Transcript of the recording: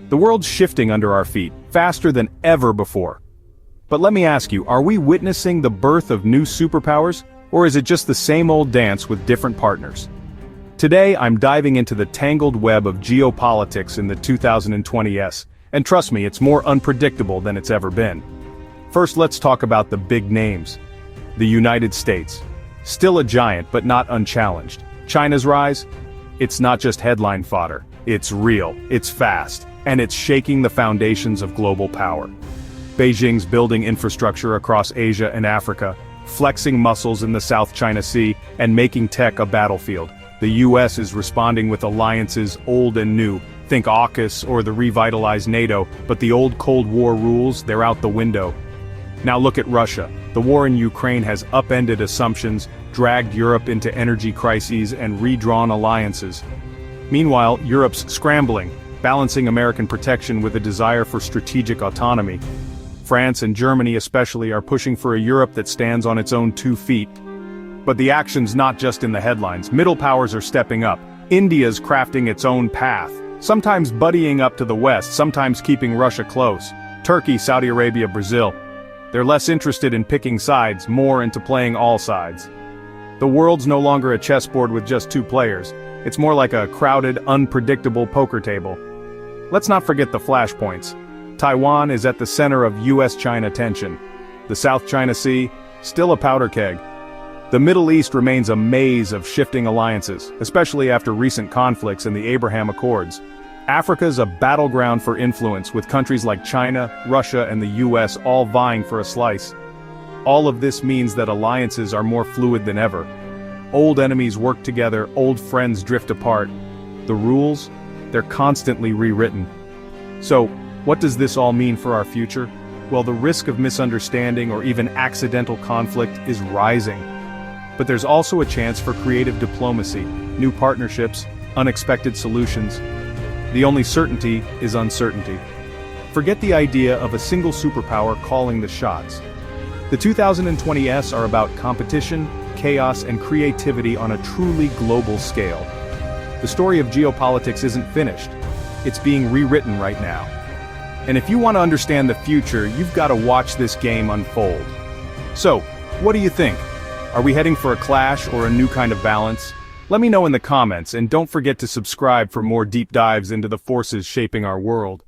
The world's shifting under our feet, faster than ever before. But let me ask you, are we witnessing the birth of new superpowers, or is it just the same old dance with different partners? Today I'm diving into the tangled web of geopolitics in the 2020s, and trust me, it's more unpredictable than it's ever been. First, let's talk about the big names. The United States. Still a giant, but not unchallenged. China's rise? It's not just headline fodder. It's real, it's fast, and it's shaking the foundations of global power. Beijing's building infrastructure across Asia and Africa, flexing muscles in the South China Sea, and making tech a battlefield. The US is responding with alliances old and new. Think AUKUS or the revitalized NATO, but the old Cold War rules, they're out the window. Now look at Russia. The war in Ukraine has upended assumptions, dragged Europe into energy crises, and redrawn alliances. Meanwhile, Europe's scrambling, balancing American protection with a desire for strategic autonomy. France and Germany especially are pushing for a Europe that stands on its own 2 feet. But the action's not just in the headlines. Middle powers are stepping up. India's crafting its own path, sometimes buddying up to the West, sometimes keeping Russia close. Turkey, Saudi Arabia, Brazil. They're less interested in picking sides, more into playing all sides. The world's no longer a chessboard with just 2 players. It's more like a crowded, unpredictable poker table. Let's not forget the flashpoints. Taiwan is at the center of US-China tension. The South China Sea, still a powder keg. The Middle East remains a maze of shifting alliances, especially after recent conflicts and the Abraham Accords. Africa's a battleground for influence, with countries like China, Russia, and the US all vying for a slice. All of this means that alliances are more fluid than ever. Old enemies work together, old friends drift apart. The rules? They're constantly rewritten. So, what does this all mean for our future? Well, the risk of misunderstanding or even accidental conflict is rising. But there's also a chance for creative diplomacy, new partnerships, unexpected solutions. The only certainty is uncertainty. Forget the idea of a single superpower calling the shots. The 2020s are about competition, chaos, and creativity on a truly global scale. The story of geopolitics isn't finished. It's being rewritten right now. And if you want to understand the future, you've got to watch this game unfold. So, what do you think? Are we heading for a clash or a new kind of balance? Let me know in the comments, and don't forget to subscribe for more deep dives into the forces shaping our world.